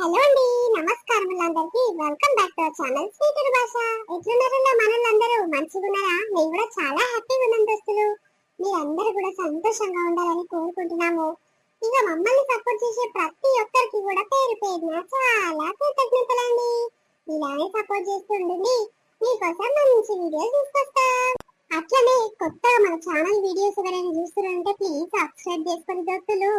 Hello అండి, నమస్కారం అందరికి. Welcome back to our channel sweeter భాష. ఎట్లున్నారన్నా మనలందరూ మంచిగా ఉన్నారా? నేను కూడా చాలా హ్యాపీగా ఉన్నాను దోస్తులు. మీరందరూ కూడా సంతోషంగా ఉండాలని కోరుకుంటున్నాము. ఇక మమ్మల్ని సపోర్ట్ చేసే ప్రతి ఒక్కరికి కూడా పేరు పేరున చాలా కృతజ్ఞతలండి. ఇలానే సపోర్ట్ చేస్తుండండి, మీకోసం మంచి వీడియోస్ తీసుకొస్తాం. అట్లనే కొత్తగా మన ఛానల్ వీడియోస్ ఎవరైనా చూస్తున్నారంటే ప్లీజ్ సబ్స్క్రైబ్ చేసుకోండి దోస్తులు.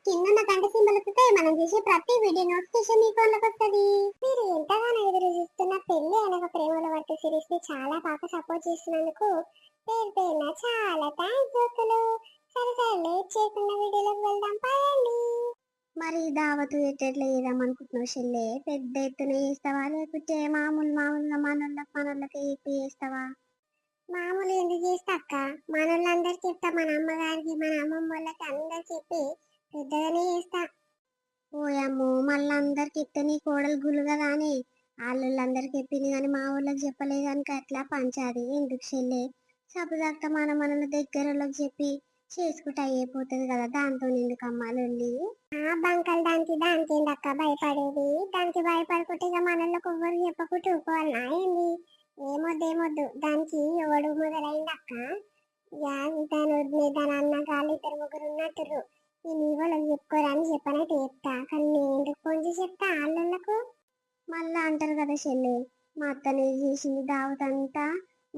కింద గంట సింబల్ వస్తే మనం చేసే ప్రతి వీడియో నోటిఫికేషన్ మీ ఫోన్లోకి వస్తుంది. మీరు ఎంతగానో ఎదురు చూస్తున్న పెళ్లి అనగా ప్రేమల వంటి సిరీస్ ని చాలా బాగా సపోర్ట్ చేస్తున్నందుకు పేరు పేరున చాలా థ్యాంక్స్ దోస్తులు. సరే సరే లేట్ చేయకుండా వీడియోలోకి వెళ్దాం పదండి. మరి దావతు ఎట్లా చేద్దామనుకుంటున్నావు చెల్లె? పెద్ద ఎత్తున చేస్తావా లేకపోతే మామూలుగా మనోళ్ళకి చెప్పి చేస్తావా? మామూలు ఎందుకు చేస్తా అక్క, మనోళ్ళందరికి చెప్తా, మన అమ్మగారికి మన అమ్మమ్మ వాళ్ళకి అందరికి చెప్పి పెద్దగానే చేస్తా. ఓయమ్మో, మళ్ళీ అందరికి చెప్తే నీ కోడలు గులుగా కానీ వాళ్ళందరికి చెప్పింది కానీ మా ఊళ్ళకి చెప్పలేదు కనుక అట్లా పంచాది ఎందుకు చెల్లె? సపోజాక మన దగ్గర వాళ్ళకి చెప్పి చేసుకుంటే అయిపోతుంది కదా, దాంతో ఎందుకు అమ్మాలి? ఆ బంకల్ దానికి ఏందక్క భయపడేది? దానికి భయపడుకుంటే ఇక మనోళ్ళకి ఎవ్వరు చెప్పకుండా ఊకోవాలనా ఏంది? ఏమొద్దు దానికి ఎవడు మొదలైందక్క. దాని అన్న గాలి ఇద్దరు ముగ్గురు ఉన్నట్టురు. ఈ నీ వాళ్ళకి చెప్పుకోరని చెప్పనట్టు చెప్తా, కానీ నేను ఎందుకు ఫోన్ చేసి చెప్తా వాళ్ళకు? మళ్ళా అంటారు కదా చెల్లి, మా అత్తనే చేసింది దావతంతా,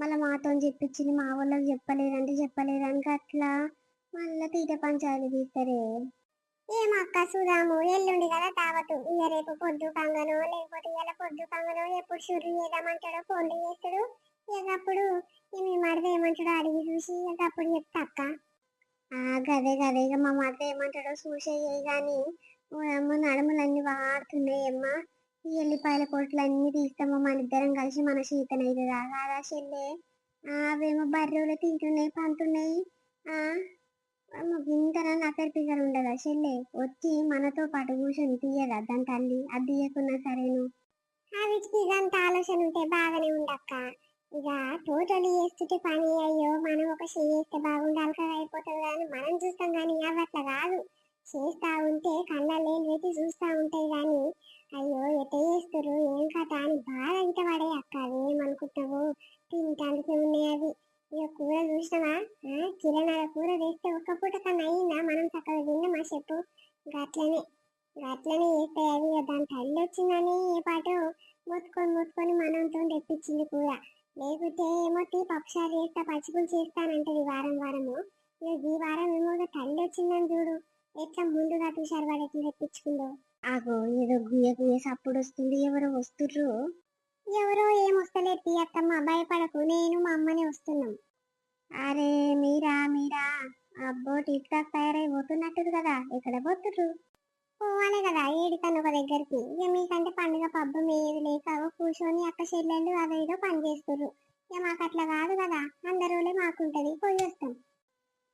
మళ్ళీ మాతో చెప్పించింది, మా వాళ్ళకి చెప్పలేదంటే అట్లా మళ్ళా తీట పంచాయతీ తీస్తారే. ఏమక్క చూదాము, ఎల్లుండి కదా దావతు, ఇక రేపు పొద్దు కంగనో లేకపోతే ఇలా పొద్దు కంగనో ఎప్పుడు షురు చేద్దామంటాడో ఫోన్లు చేస్తాడు. ఇక అప్పుడు మీ మరిది ఏమంటాడో అడిగి చూసి ఇక అప్పుడు చెప్తా అక్క. గదే ఇక మా మరిది ఏమంటాడో చూసేయి గాని అమ్మ నడుములన్నీ వాడుతున్నాయమ్మా, ఈ ఎల్లిపాయల పొట్లు అన్ని తీస్తామో మన ఇద్దరం కలిసి మన శీతనైతుందా కాదా చెల్లె? అవేమో బర్రెలు తింటున్నాయి పంటున్నాయి. ఇంతనా నకరి పిగర్ ఉండదా చెల్లె? వచ్చి మనతో పాటు కూర్చొని తీయదా దాని తల్లి? అది తీయకున్నా సరేను. వీటికి ఇదంతా ఆలోచన ఉంటే బాగానే ఉండక్క. ఇక టోటల్ చేస్తుంటే పని అయ్యో మనం ఒక చేస్తే బాగుండాలి కదా అయిపోతుంది కానీ మనం చూస్తాం కానీ అవి అట్లా కాదు. చేస్తా ఉంటే కళ్ళల్లో పెట్టి చూస్తా ఉంటాయి కానీ అయ్యో ఎట్ట చేస్తారు ఏం కథ అని బాగా ఇంత పడే అక్క. అవేమనుకుంటావు తింటానికి ఉన్నాయి అవి. ఇక కూర చూసినావా, కిరణాల కూర వేస్తే ఒక్క పూట కన్నా అయిందా? మనం చక్కగా తిన్నామా చెప్పు? గట్లనే చేస్తాయి అవి. దాని తల్లి వచ్చిందని ఏ పాటో మూసుకొని మనంతో తెప్పించింది కూర. లేకపోతే ఏమో పప్పుచారు చేస్తా పచ్చిపులు చేస్తానంటది వారము. ఇక ఈ వారం ఏమో తల్లి వచ్చిందని చూడు ఎట్లా ముందుగా తుషారు పడేట్లు తెప్పించుకుందో. ఆగో ఏదో గుయ్య సప్పుడు వస్తుంది, ఎవరో వస్తుర్రు. ఎవరో ఏం వస్తలేదు తీయత్తమ్మ, భయపడకు, నేను మా అమ్మనే వస్తున్నాం. అరే మీరా అబ్బో టిక్ టాక్ తయారైపోతున్నట్టు కదా, ఎక్కడ పోతుర్రు? పోవాలి కదా ఏడికన్నా ఒక దగ్గరికి. ఇక మీకంటే పండుగ పబ్బం ఏది లేక కూర్చొని అక్క చెల్లెళ్ళు అదేదో పని చేస్తుర్రు. ఇక మాకు అట్లా కాదు కదా, అందరోలే మాకుంటది, పోయి వస్తాం.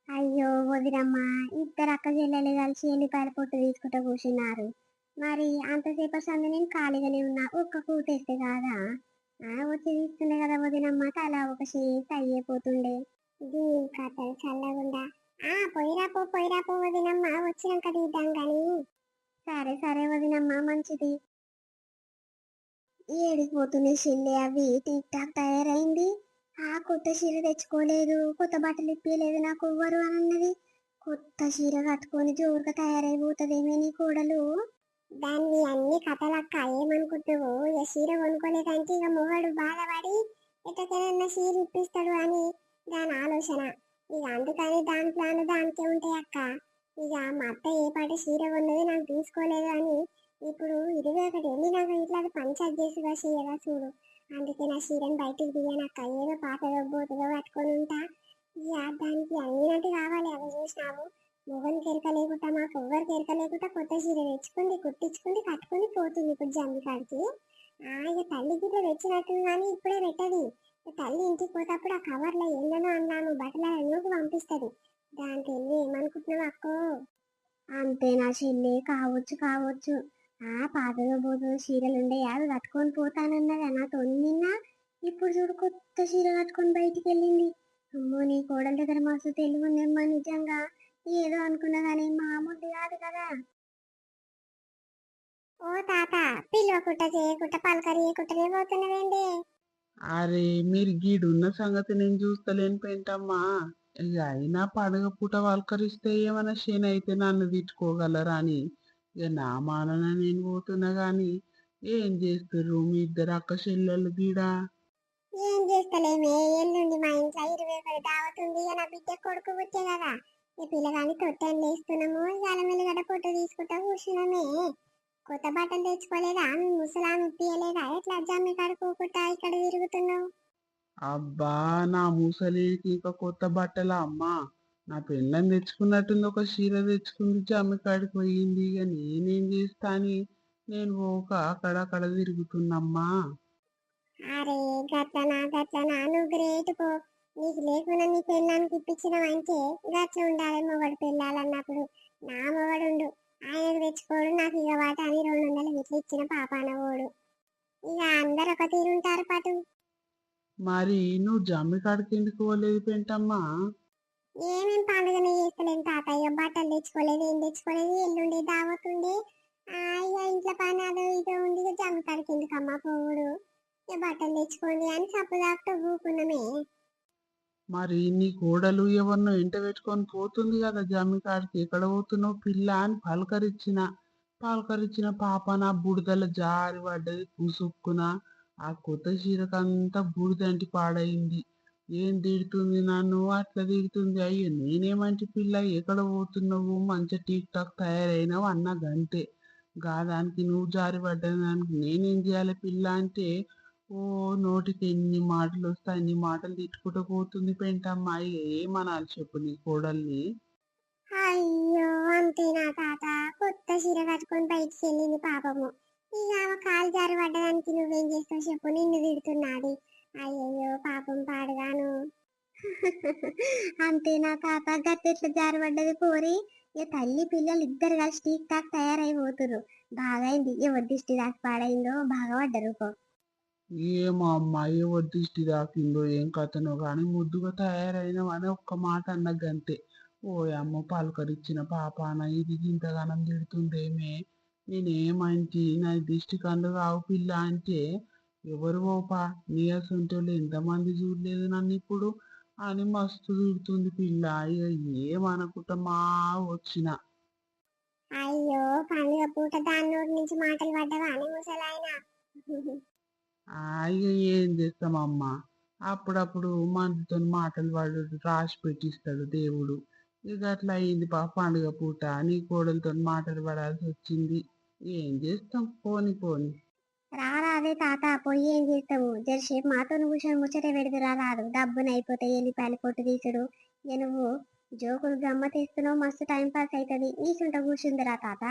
అయ్యో వదినమ్మా, ఇద్దరు అక్క చెల్లెలు కలిసి ఎల్లిపాయల పొట్టు తీసుకుంటూ కూర్చున్నారు. మరి అంతసేపు సంది నేను ఖాళీగానే ఉన్నా, ఒక్క కూటేస్తే కాదా? వచ్చి తీసుకునే కదా వదినమ్మ, తలా ఒక చేసి అయ్యేపోతుండే. దీని కథలు చల్లగుండా. పోయిరాపో వదినమ్మ, వచ్చినాక తీద్దాం గాని. సరే వదినమ్మ, మంచిది. ఏడికి పోతున్నాయి చెల్లి అవి? టిక్ టాక్ తయారైంది. కొత్త చీర తెచ్చుకోలేదు, కొత్త బట్టలు ఇప్పలేదు, నాకు ఎవ్వరు అని అన్నది. కొత్త చీర కట్టుకొని జోరుగా తయారైపోతుందేమే నీ కోడలు? దాన్ని అన్ని కథలక్క, ఏమనుకుంటావు? ఇక చీర కొనుక్కోలేదంటే ఇక మొగడు బాధపడి ఎట్టకైనా చీర ఇప్పిస్తాడు అని దాని ఆలోచన. ఇక అందుకని దాని ప్లాన్ దానికే ఉంటాయి అక్క. ఇక మా అత్త ఏ పాట చీర కొన్నది నాకు తీసుకోలేదు అని ఇప్పుడు 21 వెళ్ళి నాకు ఇట్లా పంచాయత్ చేసుగా చీరగా చూడు. అందుకే నా చీరని బయటికి దిగానక్క, ఏదో పాతదో బోతదో పట్టుకొని ఉంటా. ఇక దానికి అన్నినట్టు కావాలి. అవి చూసినావు, మొగన్ కెరక లేకుండా మాకు ఎవ్వరు కెరక లేకుండా కొత్త చీర తెచ్చుకుంది, కుట్టించుకుంది, కట్టుకుని పోతుంది ఇప్పుడు జమ్మి కాడికి. ఇక తల్లి గిట్ల తెచ్చినట్టుంది కానీ ఇప్పుడే పెట్టది. తల్లి ఇంటికి పోతప్పుడు ఆ కవర్లో ఎన్ననో అన్నాను బట్టల నూకు పంపిస్తుంది. దాంతో వెళ్ళి ఏమనుకుంటున్నావు అక్కో? అంతేనా చెల్లి? కావచ్చు. పాతదో పోతుందో చీరలు ఉండే అవి కట్టుకొని పోతానన్నదా నాతో నిన్న. ఇప్పుడు చూడు కొత్త చీర కట్టుకొని బయటికి వెళ్ళింది. అమ్మో నీ కోడల దగ్గర మస్తు తెలివి ఉందేమ్మా నిజంగా. ఏదో అనుకున్నా కానీ మామూలు కాదు కదా. ఓ తాత, పిలవకుట్ట చేయకుట్ట పలకరియకుట్టనే పోతున్నవేంటి? అరే మీరు గీడున్న సంగతి నేను చూస్తలేను పెంటమ్మా. ఇక అయినా పండుగ పూట వల్కరిస్తే ఏమైనా శని అయితే నన్ను తిట్టుకోగలరా అని ఇక నా మానన నేను పోతున్నా గాని ఏం చేస్తుర్రు మీ ఇద్దరు అక్క చెల్లెళ్ళు గీడా? ఏం చేస్తలేమే, ఎల్లుండి మా ఇంట్లో 21 దావత్ ఉంది. ఇక నా బిడ్డ కొడుకు పుట్టే కదా, ఈ పిల్లగాని తొట్టని లేస్తున్నాము. ఇక అలా మెల్లగడ్డ పొట్టు తీసుకుంటా కూర్చున్నామే. కొత్త బట్టలు తెచ్చుకోలేదా? మీ ముసలాన్ని ఉప్పియలేదా? ఎట్లా జమ్మి కడుక్కోకుండా ఇక్కడ తిరుగుతున్నావు? అబ్బా నా ముసలికి ఇంకా కొత్త బట్టలా అమ్మా? నా పెళ్ళని తెచ్చుకున్నట్టుంది, ఒక చీర తెచ్చుకుంది, జమ్మి కాడికి పోయింది. ఇక నేనేం చేస్తా అని నేను పోక అక్కడక్కడ తిరుగుతున్నమ్మా. అరే, గట్లనా నువ్వు గ్రేట్ పో. నీకు లేకుండా నీ పెళ్ళానికి ఇప్పించినవంటే గట్ల ఉండాలి. మొగడు పెళ్ళాలన్నప్పుడు నా మొగడుండు, ఆయనకు తెచ్చుకోడు, నాకు ఇక వాట అని 200 గిట్ల ఇచ్చిన పాపాన ఓడు. ఇక అందరు ఒక తీరుంటారు పటు. మరి నువ్వు జమ్మి కాడికి ఎందుకు పోలేదు పెంటమ్మా? ఏమేం పండుగనే చేస్తలేం తాతయ్య, బట్టలు తెచ్చుకోలేదు, ఏం తెచ్చుకోలేదు. ఎల్లుండి దావతుంది. ఇక ఇంట్లో పని అదో ఇదో ఉంది. ఇక జమ్మి కాడికి ఎందుకమ్మా పోవుడు? ఇక బట్టలు తెచ్చుకోండి అని సప్పుదాకా ఊకున్నామే. మరి నీ కోడలు ఎవరినో ఎంట పెట్టుకొని పోతుంది కదా జమ్మి కాడికి, ఎక్కడ పోతున్నావు పిల్ల అని పలకరించిన పాప నా బుడదల జారి పడ్డది పుసుక్కున. ఆ కొత్త చీరకంతా బుడిదంటి పాడైంది. ఏం తిడుతుంది నన్ను, అట్లా తిడుతుంది. అయ్యో నేనేమంటి పిల్ల, ఎక్కడ పోతున్నావు, మంచిగా టీక్ టాక్ తయారైనావు అన్న గంతే. దానికి నువ్వు జారి పడ్డది దానికి నేనేం చేయాలి పిల్ల అంటే, ఓ నోటికి ఎన్ని మాటలు వస్తే అన్ని మాటలు తిట్టుకుంటూ పోతుంది పెంటమ్మ. ఏమనాలి చెప్పు నీ కోడల్ని? అయ్యో అంతేనా తాత? కొత్త చీర కట్టుకొని బయటికి వెళ్ళింది పాపము. ఇక ఆమె కాలు జారి పడ్డదానికి నువ్వేం చేస్తావు చెప్పు? నిన్ను తిడుతున్నది. అయ్యయ్యో పాపం పాడుగాను. అంతేనా తాత? గట్టెట్లా జారి పడ్డది పోరి? ఇక తల్లి పిల్లలు ఇద్దరు కలిసి టీక్ టాక్ తయారైపోతుర్రు. బాగైంది, ఎవరి దిష్టి దాకా పాడైందో బాగా పడ్డరు పో. ఏమో అమ్మాయి ఎవరి దిష్టి తాకిందో ఏం కథనో కానీ ముద్దుగా తయారైనవు అని ఒక్క మాట అన్న గంతే. ఓ అమ్మ పలకరించిన పాపాన ఇది ఇంతగానం తిడుతుందేమే, నేనేమంటి నా దిష్టి కండు కావు పిల్ల అంటే, ఎవరు ఓపా నీ అసంటోళ్ళు ఎంతమంది చూడలేదు నన్ను ఇప్పుడు అని మస్తు తిడుతుంది పిల్ల. ఇక ఏమనుకుంటా మా వచ్చిన. అయ్యో పండుగ పూట దాని నోటి నుంచి మాటలు పడ్డవా అని ముసలాయన? ఇక ఏం చేస్తామమ్మా, అప్పుడప్పుడు మనతో మాటలు వాడు రాసి పెట్టిస్తాడు దేవుడు. ఇక అట్లా అయింది పండుగ పూట నీ కోడలతో మాటలు పడాల్సి వచ్చింది. ఏం చేస్తాం, పోని పోని. రారాదే తాత, పోయి ఏం చేస్తావు? జరసేపు మాతో కూర్చొని ముచ్చట పెడుతురా రాదు, డబ్బుని అయిపోతాయి ఎల్లిపాయలు పొట్టు తీసుడు. ఇక నువ్వు జోకులు గమ్మతేస్తున్నావు, మస్తు టైం పాస్ అవుతుంది. నీకుంట కూర్చుందిరా తాత.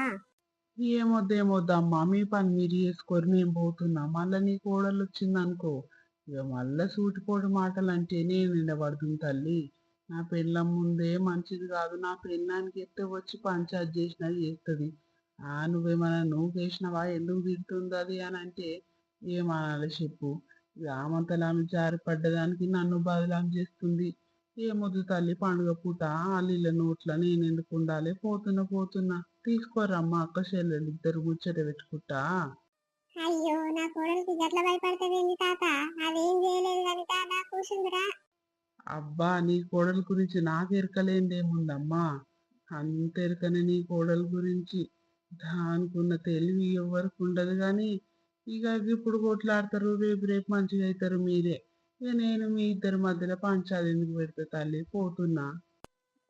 ఏమొద్దమ్మా, మీ పని మీరు చేసుకొని మేము పోతున్నా. మళ్ళా నీ కోడలు వచ్చింది అనుకో, ఇక మళ్ళా సూటిపోటు మాటలు అంటే నేను నిండబడుతుంది తల్లి. నా పెళ్ళం ముందే మంచిది కాదు, నా పెళ్ళానికి ఎత్తే వచ్చి పంచాయతీ చేసినది చేస్తుంది. నువ్వేమన్నా నువ్వు చేసినవా, ఎందుకు తిడుతుంది అది అని అంటే ఏమనాలి చెప్పు? ఆమంతలామి జారి పడ్డదానికి నన్ను బదలాం చేస్తుంది. ఏమొద్దు తల్లి, పండుగ పూట వాళ్ళ నోట్ల నేను ఎందుకు ఉండాలి? పోతున్నా తీసుకోరమ్మా అక్క చెల్లెలు ఇద్దరు ముచ్చట పెట్టుకుంటా. అయ్యో నా కోడలికి గట్ల భయపడతావేంది తాత? అదేం చేయలేదు కానీ తాత కూర్చుందిరా. అబ్బా నీ కోడల గురించి నాకు ఎరకలేందేముందమ్మా, అంత ఎరకనే నీ కోడల గురించి. దానికున్న తెలివి ఎవరికి ఉండదు కానీ ఇక ఇప్పుడు కొట్లాడతారు, రేపు రేపు మంచిగా అవుతారు మీరే. ఇక నేను మీ ఇద్దరి మధ్యలో పంచాది ఎందుకు పెడతా తల్లి, పోతున్నా.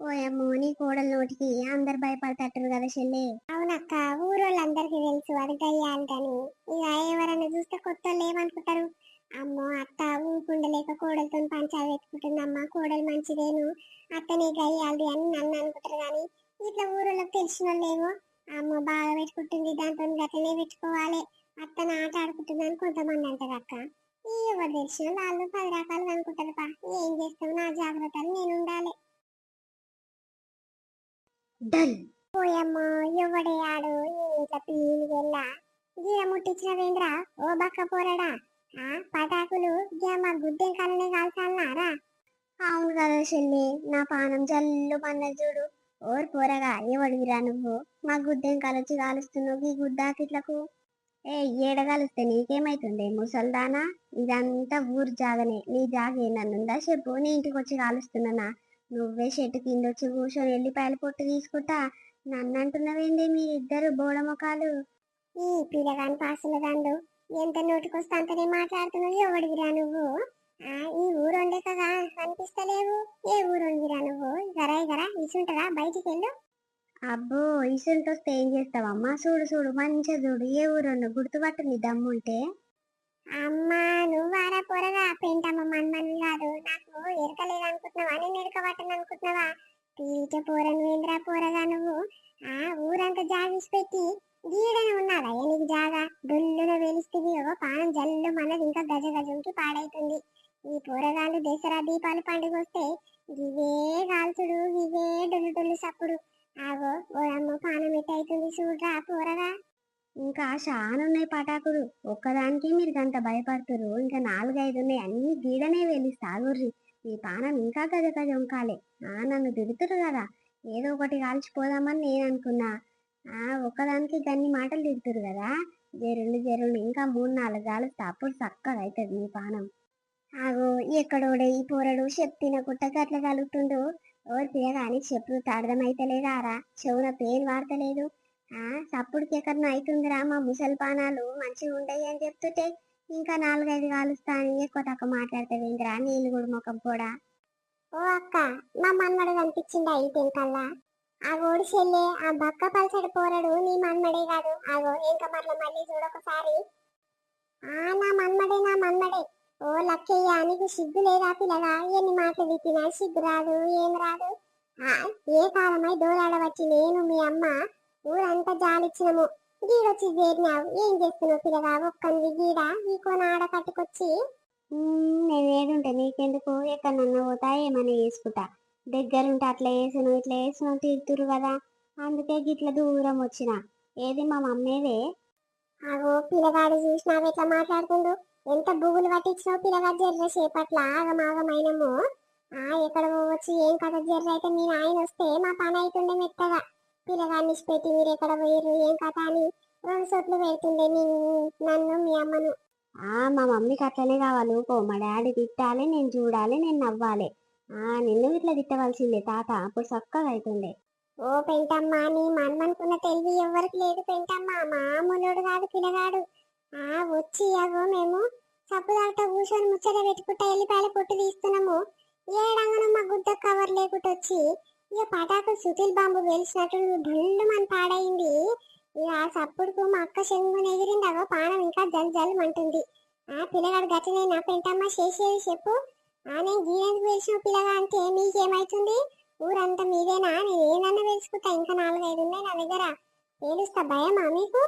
ఓయమ్మో, నీ కోడల నోటికి అందరు భయపడతారు కదా చెల్లి. అవునక్క, ఊరోళ్ళందరికీ తెలుసు అది గయ్యాలని. ఇక ఎవరైనా చూస్తే కొత్త వాళ్ళు ఏమనుకుంటారు? అమ్మో అత్త ఊకుండలేక కోడలతో పంచాలు పెట్టుకుంటుందమ్మా, కోడలు మంచిదేను, అత్తనే గయ్యాలి అని నన్ను అనుకుంటారు. కానీ ఇట్లా ఊరోళ్ళకి తెలిసిన వాళ్ళేమో, అమ్మ బాగా పెట్టుకుంటుంది, దాంతో గట్లనే పెట్టుకోవాలి, అత్తను ఆట ఆడుకుంటుందని కొంతమంది అంటారు అక్క. ఈ ఎవరు తెలిసిన వాళ్ళు 10 రకాలుగా అనుకుంటారు. ఏం చేస్తాం, నా జాగ్రత్తలు నేను ఉండాలి. డల్ పోయమ్మో, ఎవడే ఆడు ఇంట్లో పీలు వెళ్ళా గీర ముట్టించినవేంద్రా ఓ బక్క పోరడా? పటాకులు మా గుడ్డెం కాలనే కాల్చాలన్నారా? అవును కదా చెల్లి, నా పానం జల్లు పన్నది చూడు. ఓర్ పోరగా ఎవడివిరా నువ్వు? మా గుడ్డేం కలొచ్చి కాలుస్తున్నావు ఈ గుడ్డాకిట్లకు? ఏ ఏడ కాలుస్తే నీకేమైతుంది ముసల్దానా? ఇదంతా ఊరు జాగనే, నీ జాగ ఏనన్నుందా చెప్పు? నీ ఇంటికి వచ్చి కాలుస్తున్నానా? నువ్వే చెట్టు కిందొచ్చి కూర్చొని ఎల్లిపాయల పొట్టు తీసుకుంటా నన్ను అంటున్నావేంది మీరిద్దరు బోడముఖాలు? ఈ పిల్లగాని పాసుల దండు ఎంత నోటికొస్తే అంతనే మాట్లాడుతున్నావు. ఎవడివిరా నువ్వు? ఈ ఊరొండే కదా కనిపిస్తలేవు. ఏ ఊరొండివిరా నువ్వు? గరా ఇసుంటరా బయటికి వెళ్ళు. అబ్బో ఇసుంటొస్తే ఏం చేస్తావమ్మా? చూడు చూడు మంచిగా చూడు, ఏ ఊరొండు గుర్తుపట్టు నీ దమ్ముంటే. అమ్మా నువ్వారా పొరగా పెంటమ్మ మన్మని కాదు, నాకు ఎరకలేదనుకుంటున్నావా? నేను ఎరకబట్టను అనుకుంటున్నావా? పీట పోరను ఏంద్రా పోరగా నువ్వు? ఊరంతా జాగిసి పెట్టి గీడనే ఉన్నారా నీకు జాగా? డొల్లున వెలిస్తుంది పానం జల్లు మనది ఇంకా గజ గజంకి పాడైతుంది. ఈ పోరగాళ్ళు దసరా దీపాలు పండుగ వస్తే ఇవే కాల్చుడు, ఇవే డొల్లు డొల్లు సప్పుడు. ఆగో ఓరమ్మ పానం ఎట్టయితుంది చూడరా పోరగా. ఇంకా చానున్నాయి పటాకులు, ఒక్కదానికి మీరు గంత భయపడుతురు, ఇంకా 4-5 ఉన్నాయి, అన్ని గీడనే వెలిస్తాగుర్రి. ఈ పానం ఇంకా గజ గజ ఉంకాలే. నన్ను తిడుతురు కదా, ఏదో ఒకటి కాల్చిపోదామని నేను అనుకున్నా. ఒక్కదానికి గన్ని మాటలు తిడుతురు కదా, జరుండు ఇంకా 3-4 కాలుస్తే అప్పుడు చక్కగా అవుతుంది మీ పానం. ఆగో ఎక్కడోడే ఈ పోరడు చెప్పిన గుట్టకి అట్లా కలుగుతుండు. ఓరి పిల్లగాని చెప్పుడు అర్థమైతలేదారా? చెవున పేరు వాడతలేదు. సప్పుడుకి ఎక్కడనో అవుతుందిరా, మా ముసలి పానాలు మంచిగా ఉండయి అని చెప్తుంటే ఇంకా 4-5 కాలుస్తా అని ఎక్కువ తక్కువ మాట్లాడతావేంద్రా నీళ్ళు కూడా ముఖం కూడా. ఓ అక్క, మా మన్మడు కనిపించింది అయిపోయింకల్లా. ఆ ఓడి చెల్లె ఆ బక్క పలసడి పోరడు నీ మన్మడే కాదు. ఆగో ఇంకా మళ్ళీ చూడొకసారి. నా మన్మడే. ఓ లక్కయ్య, నీకు సిగ్గు లేదా పిల్లగా? ఎన్ని మాటలు విప్పినా సిగ్గు రాదు, ఏం రాదు. ఏ కాలమై డోలాడవచ్చి నేను మీ అమ్మ ఊరంతా జాలిచ్చినము, గీడొచ్చి చేరినావు. ఏం చేస్తున్నావు పిల్లగా? ఒక్కంది గీడ ఈ కొన ఆడ కట్టుకొచ్చి. నేను ఏడుంటే నీకెందుకు? ఎక్కడన్నా పోతా ఏమన్నా వేసుకుంటా. దగ్గరుంటే అట్లా వేసును ఇట్లా వేసును తిడుతురు కదా, అందుకే గిట్ల దూరం వచ్చిన. ఏది మా మమ్మీదే? ఆగో పిల్లగాడు చూసినావు ఎట్లా మాట్లాడుతుండు? ఎంత బుగులు పట్టించినావు పిల్లగా? జర్ర సేపట్ల ఆగమాగమైనము. ఎక్కడ పోవచ్చు ఏం కథ? జర్ర అయితే మీ ఆయన వస్తే మా పని అవుతుండే మెత్తగా. పిల్లగాన్ని పెట్టి మీరు ఎక్కడ పోయారు ఏం కథ అని 2 సొట్లు పెడుతుండే నన్ను మీ అమ్మను. మా మమ్మీకి అట్లనే కావాలి. ఊకో, మా డాడీ తిట్టాలి, నేను చూడాలి, నేను నవ్వాలి. నిన్ను ఇట్లా తిట్టవలసిందే తాత, అప్పుడు చక్కగా అవుతుండే. ఓ పెంటమ్మ, నీ మన్మనుకున్న తెలివి ఎవరికి లేదు పెంటమ్మ. మామూలుడు కాదు పిల్లగాడు. వచ్చి అగో మేము సప్పుదాట కూర్చొని ముచ్చట పెట్టుకుంటా ఎల్లిపాయల పొట్టు తీస్తున్నాము. ఏడంగనం మా గుడ్డ కవర్ లేకుండా వచ్చి ఇక పటాకు సుతిల్ బాంబు వేల్చినట్టు ఢుల్లు మన పాడైంది. ఇక ఆ సప్పుడుకు మా అక్క చెంగుని ఎగిరింది. అగో పానం ఇంకా జల్ జల్ అంటుంది. పిల్లగాడు గట్లనే నా పెంటమ్మ చేసేది చెప్పు. నేను గీయకు వేసిన పిల్లగా అంటే నీకేమైతుంది? ఊరంతా మీదేనా? నేను ఏదన్నా వేసుకుంటా. ఇంకా 4-5 ఉన్నాయి నా దగ్గర. పేలుస్తా, భయమా మీకు?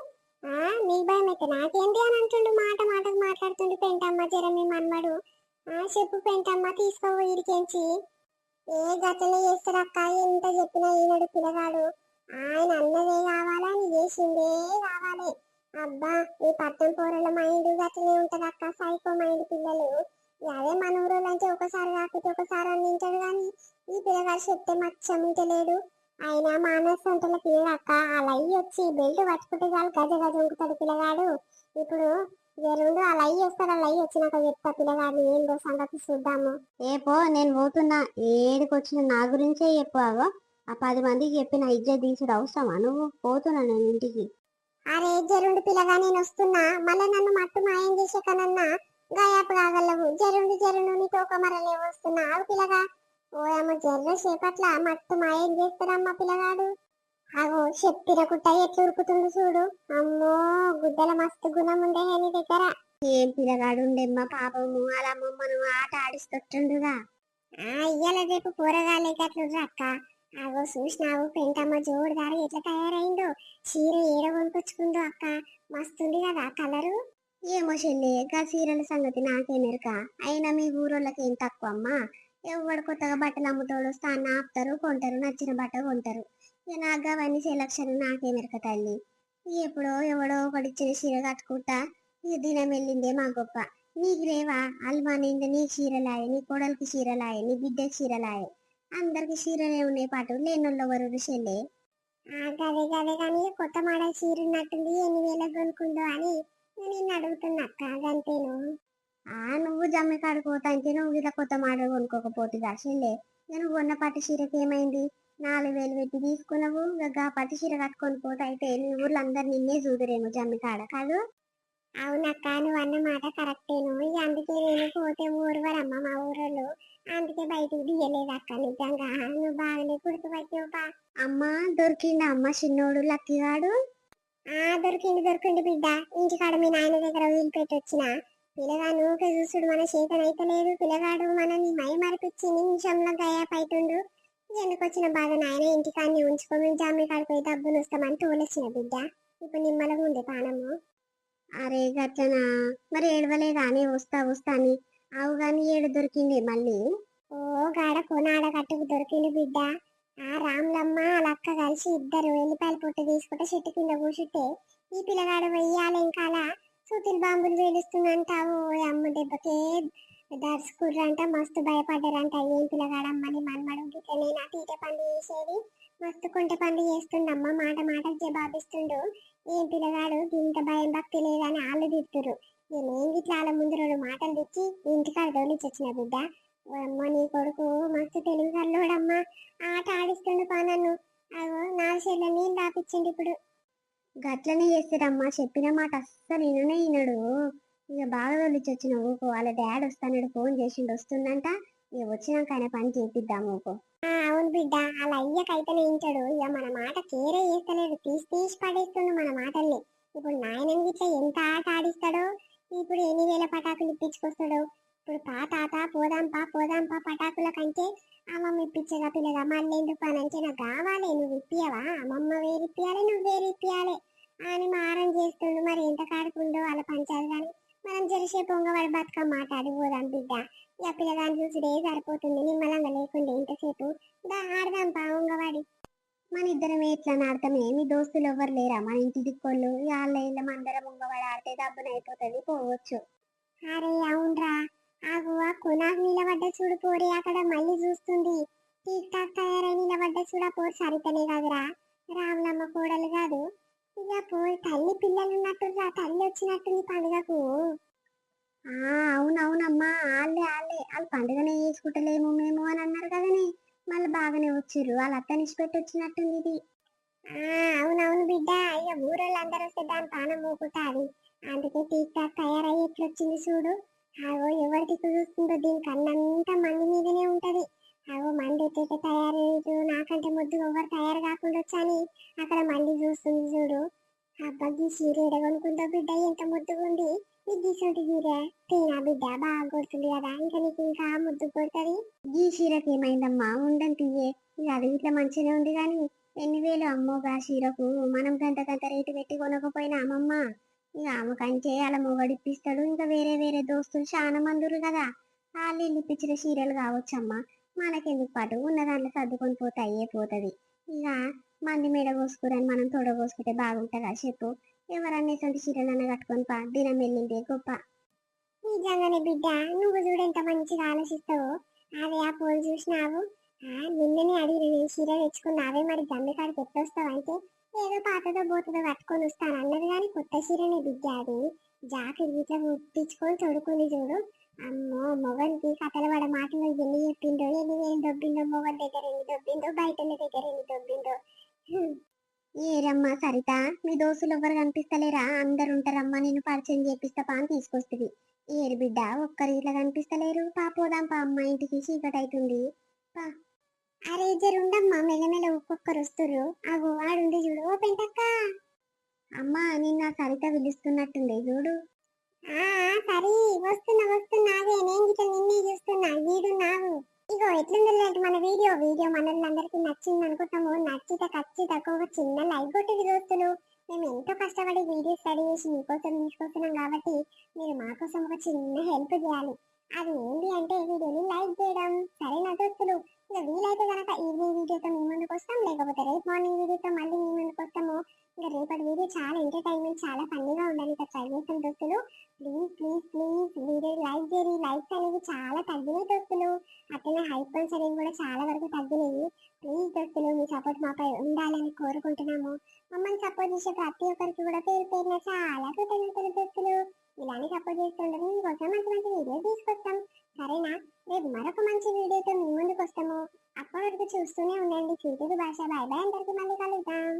నీకు భయం అయితే నాకేంటి అని అంటుండు. మాటకు మాట్లాడుతుండు పెంటమ్మ. జర మీ మన్మడు. చెప్పు పెంటమ్మ, తీసుకో ఇడికేంచి. ఏ గతనే చేస్తాడక్క, ఎంత చెప్పినా ఈనాడు పిల్లగాడు. ఆయన అన్నదే కావాలా, నీ చేసిందే కావాలి. అబ్బా, ఈ పట్టం పోరల మైండ్ గతనే ఉంటదక్క, సైకో మైండ్ పిల్లలు. అదే మన ఊరోళ్ళంటే ఒకసారి కాకపోతే ఒకసారి అందించాడు కానీ ఈ పిల్లగాడు చెప్తే మచ్చమింటలేడు. అయినా మానస్ అంటల పిల్లక్క అలా వచ్చి బెల్ట్ పట్టుకుంటే చాలు గజ గజ ఉంటుతాడు పిల్లగాడు. ఇప్పుడు జరుండు అలా వస్తాడు. అలా వచ్చినాక చెప్తా పిల్లగాడిని ఏందో సంగతి చూద్దాము. పో, నేను పోతున్నా. ఏడికొచ్చిన నా గురించే చెప్పావో. ఆ 10 మందికి చెప్పిన ఇజ్జత్ తీసుడు అవసరమా? నువ్వు పోతున్నా నేను ఇంటికి. అరే జరుండు పిల్లగా, నేను వస్తున్నా. మళ్ళీ నన్ను మట్టు మాయం చేసే కనన్నా గాయాపు కాగలవు. జరుండు నీ తోక మరలే వస్తున్నా. ఆవు పిల్లగా. ఓయమ్మ, జర్ర సేపట్ల మట్టు మాయం చేస్తారమ్మ పిల్లగాడు. అగో చెప్పిన కుట్ట ఎట్లు ఉరుకుతుండు చూడు. అమ్మో, గుడ్డల మస్తు గుణం ఉండే నీ దగ్గర. ఏం పిల్లగాడు ఉండేమ్మ పాపము, అలా అమ్మమ్మను ఆట ఆడిస్తుంటుండుగా. ఇయ్యాల రేపు కూరగాయలు గట్లుండ్రు అక్క. అగో చూసినావు పెంటమ్మ జోడుదారు ఎట్లా తయారైందో. చీర ఏడ కొనుకొచ్చుకుందో అక్క, మస్తుంది కదా కలరు. ఏమో చెల్లి, గా చీరల సంగతి నాకేమెరక. అయినా మీ ఊరోళ్ళకి ఏం తక్కువ అమ్మా. ఎవడు కొత్తగా బట్టలు అమ్ముతోడు వస్తే అన్న ఆపుతారు, కొంటారు, నచ్చిన బట్ట కొంటారు. ఇక నాకు అవన్నీ సెలక్షన్ నాకేమెరక తల్లి. ఎప్పుడో ఎవడో ఒకడిచ్చిన చీర కట్టుకుంటా ఇక దినం వెళ్ళిందే మా గొప్ప. నీకు రేవా అల్మా నింద నీ చీరలాయే, నీ కోడలికి చీరలాయే, నీ బిడ్డకి చీరలాయే. అందరికి చీరలే ఉన్నాయి పాటు లేనోళ్ళు ఎవరు చెల్లె. గదే గదే కానీ కొత్త మోడల్ చీర ఉన్నట్టుంది, ఎన్ని వేలకు కొనుక్కుందో అని నేను అడుగుతున్నా అక్క. గంతేను. నువ్వు జమ్మి కాడిపోతా అంటే నువ్వు ఇలా కొత్త మోడల్ కొనుక్కోకపోతే చెల్లె. నువ్వు కొన్న పట్టు చీరకి ఏమైంది? 4,000 పెట్టి తీసుకున్నావు, ఇక పట్టు చీర కట్టుకొని పోతా అయితే నీ ఊర్లో అందరు నిన్నే చూదురేమో జమ్మి కాడ కాదు. అవునక్క, నువ్వు అన్న మాట కరెక్టేను. ఇక అందుకే నేను పోతే ఊరువరమ్మ మా ఊరోళ్ళు, అందుకే బయటికి తీయలేదు అక్క. నిజంగా నువ్వు బాగానే గుర్తుపట్టావు. అమ్మ దొరికిందా అమ్మ చిన్నోడు లక్కిగాడు? దొరికింది బిడ్డ. ఇంటికాడ మీ నాయన దగ్గర వదిలిపెట్టి వచ్చిన. పిల్లగాడు ఊకే చూసుడు మన చేతనైతే లేదు. పిల్లగాడు మనని మై మరిపించి నిమిషంలో గయా పైతుండు. ఎందుకు వచ్చిన బాధ నాయన, ఇంటికాన్ని ఉంచుకొని జామి కాడిపోయి డబ్బులు వస్తామని తోలేసిన బిడ్డ. ఇప్పుడు నిమ్మలం ఉంది పానము. అరే గట్లనా, మరి ఏడవలేదా అని వస్తా వస్తా అని. అవు గాని ఏడు దొరికింది మళ్ళీ? ఓ గాడ కొనాడ కట్టుకు దొరికింది బిడ్డ. రాములమ్మ లక్క కలిసి ఇద్దరు ఎల్లిపాయల పొట్టు తీసుకుంటే చెట్టు కింద కూర్చుంటే ఈ పిల్లగాడు వెయ్యాలి ఇంకాల సూతులు బాంబులు వేలుస్తుందంటావు. అమ్మ దెబ్బకే దర్శకుర్రంట మస్తు భయపడ్డారంట. ఏం పిల్లగాడమ్మని మన్మడు గిట్లనే నా తీట పండు చేసేది, మస్తు కొంట పండు చేస్తుండమ్మ, మాట మాటకు జవాబిస్తుండు. ఏం పిల్లగాడు ఇంత భయం భక్తి లేదని వాళ్ళు తిడుతురు. నేను గిట్ల వాళ్ళ ముందు 2 మాటలు తెచ్చి ఇంటికాడ దోలిచ్చొచ్చిన బిడ్డ. అమ్మ నీ కొడుకు మస్తు తెలివి కల్లోడమ్మా, ఆట ఆడిస్తుండు పా నన్ను. అగో నా చెల్లె నీళ్ళు దాపిచ్చిండు ఇప్పుడు. గట్లనే చేస్తారమ్మా, చెప్పిన మాట అస్సలు విననే వినడు. ఇక బాగా తొలిచొచ్చిన ఊకో, వాళ్ళ డాడీ వస్తాడు ఫోన్ చేసిండు, వస్తుందంట. ఇక వచ్చినాక ఆయన పని చేపిద్దాం ఊకో. అవును బిడ్డ, వాళ్ళ అయ్యకైతేనే ఇంటాడు. ఇక మన మాట కేరే చేస్తలేడు, తీసి తీసి పడేస్తుండు మన మాటల్ని. ఇప్పుడు నాయనని గిట్ల ఎంత ఆట ఆడిస్తాడో, ఇప్పుడు ఎన్ని వేల పటాకులు ఇప్పించుకొస్తాడో. ఇప్పుడు తాత పోదాంపా పటాకుల కంటే అమ్మమ్మ ఇప్పించగా పిల్లగా మళ్ళీ ఎందుకు అని అంటే నాకు కావాలి, నువ్వు ఇప్పియవా? అమ్మమ్మ వేరిప్పియాలి, నువ్వు వేరిప్పియాలి అని మారం చేస్తుండు. మరి ఎంత కాడుకుందో వాళ్ళ పంచాలి. కానీ మనం జరిసే పొంగవాడి బతుకమ్మ మాట అడిగిపోదాం బిడ్డ. ఇక పిల్లగాని చూసుడే సరిపోతుంది, నిమ్మలంగా లేకుండా ఇంతసేపు. ఆడదాంపా ఉంగవాడి. మన ఇద్దరం ఎట్లా ఆడతామే, మీ దోస్తులు ఎవరు లేరా మన ఇంటి దిక్కోళ్ళు? వాళ్ళ ఇళ్ళ అందరం ఉంగవాడి ఆడితే డబ్బునైపోతుంది, పోవచ్చు. అరే అవునరా, ఆగువా కొనాకు నిలబడ్డ చూడు పోరి, అక్కడ మళ్ళీ చూస్తుంది. టీక్ టాక్ తయారై నిలబడ్డ చూడ పోరు, సరితనే కాదురా, రాములమ్మ కోడలు కాదు. ఇక పోయి తల్లి పిల్లలు ఉన్నట్టు తల్లి వచ్చినట్టుంది పండుగకు. అవునవునమ్మా, వాళ్ళు పండుగనే చేసుకుంటలేము మేము అని అన్నారు కదనే. మళ్ళీ బాగానే వచ్చిర్రు, వాళ్ళ అత్తని ఇచ్చిపెట్టి వచ్చినట్టుంది ఇది. అవునవును బిడ్డ, ఇక ఊరోళ్ళందరూ వస్తే దాని పానం మోకుంటాది. అందుకే టీక్ టాక్ తయారయ్యి ఎట్లొచ్చింది చూడు. అగో ఎవరి దిక్కు చూస్తుందో దీని కన్నంతా మంది మీదనే ఉంటది. అగో మంది ఎట్లయితే తయారు, నాకంటే ముద్దు ఎవరు తయారు కాకుండా వచ్చని అక్కడ మంది చూస్తుంది చూడు. అబ్బాయి చీర ఎడగొనుకుందో బిడ్డ, ఎంత ముద్దుగా ఉంది. నీకు గీసంటి చీర తేనా బిడ్డ, బాగా కొడుతుంది కదా, ఇంకా నీకు ఇంకా ముద్దు కొడుతుంది. ఈ చీరకి ఏమైందమ్మా, ఉండని తీయే. ఇక అది ఇట్లా మంచిగానే ఉంది కానీ ఎన్ని వేలు అమ్మోగా చీరకు. మనం గంట రేటు పెట్టి కొనకపోయినా అమ్మమ్మ, ఇక ఆమె కంటే అలా మొగడిప్పిస్తాడు. ఇంకా వేరే వేరే దోస్తులు చాలా మందురు కదా, వాళ్ళు ఇప్పించిన చీరలు కావచ్చమ్మా. మనకెందుకు పాటు ఉన్న దాంట్లో సర్దుకొని పోతే అయ్యే పోతుంది. ఇక మంది మెడ కోసుకురని మనం తొడ కోసుకుంటే బాగుంటుందా చెప్పు? ఎవరన్నా ఇటువంటి చీరలన్నా కట్టుకొని పా, దినం వెళ్ళిందే గొప్ప. నిజంగానే బిడ్డ, నువ్వు చూడు ఎంత మంచిగా ఆలోచిస్తావు. అదే ఆ పోలు చూసినావు. నిన్ననే అడిగిన, నేను చీర తెచ్చుకున్నావే, మరి జమ్మి కాడికి ఎట్లొస్తావు అంటే ఏదో పాతదో బోతదో కట్టుకొని వస్తాను అన్నది. కానీ కొత్త చీరనే బిడ్డ, అది జాకెట్ గిట్లా కుట్టించుకొని తొడుకుంది చూడు. అమ్మో, మొగన్కి కథల పడ మాటలు ఎన్ని చెప్పిందో, ఎన్ని వేలు దొబ్బిందో, మొగన్ దగ్గర ఎన్ని దొబ్బిందో, బయట దగ్గర ఎన్ని దొబ్బిందో. ఏరమ్మా సరిత, మీ దోస్తులు ఎవరు కనిపిస్తలేరా? అందరు ఉంటారమ్మా, నేను పరిచయం చేపిస్తా పా అని తీసుకొస్తుంది. ఏరు బిడ్డ, ఒక్కరు ఇట్లా కనిపిస్తలేరు. పోదాం పా అమ్మ, ఇంటికి చీకటి అవుతుంది పా. అరే జరుండమ్మా, మెల్లమెల్ల ఒక్కొక్కరు వస్తుర్రు. అగో ఆడుంది చూడు. ఓ పెంటక్క, అమ్మా నిన్న సరిత పిలుస్తున్నట్టుంది చూడు. సరే వస్తున్నా అదే నేను గిట్ల నిన్నే చూస్తున్నా, వీడున్నావు. ఇగో ఎట్లుందంటే మన వీడియో మనల్ని నచ్చింది అనుకుంటాము. నచ్చితే ఖచ్చితంగా ఒక చిన్న లైక్ కొట్టేది దోస్తులు. మేము ఎంతో కష్టపడి వీడియో స్టడీ చేసి మీకోసం తీసుకొస్తున్నాం కాబట్టి మీరు మా కోసం ఒక చిన్న హెల్ప్ చేయాలి. అది ఏంటి అంటే వీడియోని లైక్ చేయడం. సరేనా దోస్తులు? ఇక వీలైతే కనుక ఈవినింగ్ వీడియోతో మీ ముందుకు వస్తాం, లేకపోతే రేపు మార్నింగ్ వీడియోతో మళ్ళీ మీ ముందుకు వస్తాము. ఇంకా రేపటి వీడియో చాలా ఎంటర్టైన్మెంట్, చాలా ఫన్నీగా ఉండాలి. ఇక ట్రై చేస్తాం దోస్తులు. Please please please video like చేయండి. లైక్స్ అనేవి చాలా తగ్గినాయి దోస్తులు. అట్లనే హైప్ పాయింట్స్ అనేవి కూడా చాలా వరకు తగ్గినాయి. ప్లీజ్ దోస్తులు మీ సపోర్ట్ మాపై ఉండాలని కోరుకుంటున్నాము. మమ్మల్ని సపోర్ట్ చేసే ప్రతి ఒక్కరికి కూడా పేరు పేరున చాలా కృతజ్ఞతలు దోస్తులు. ఇలానే సపోర్ట్ చేస్తుండగా మీకోసం మంచి మంచి వీడియోస్ తీసుకొస్తాం. సరేనా? రేపు మరొక మంచి వీడియోతో మీ ముందుకు వస్తాము. అప్పటి వరకు చూస్తూనే ఉండండి స్వీటీ భాష. బాయ్ బాయ్, అందరికీ మళ్ళీ కలుద్దాం.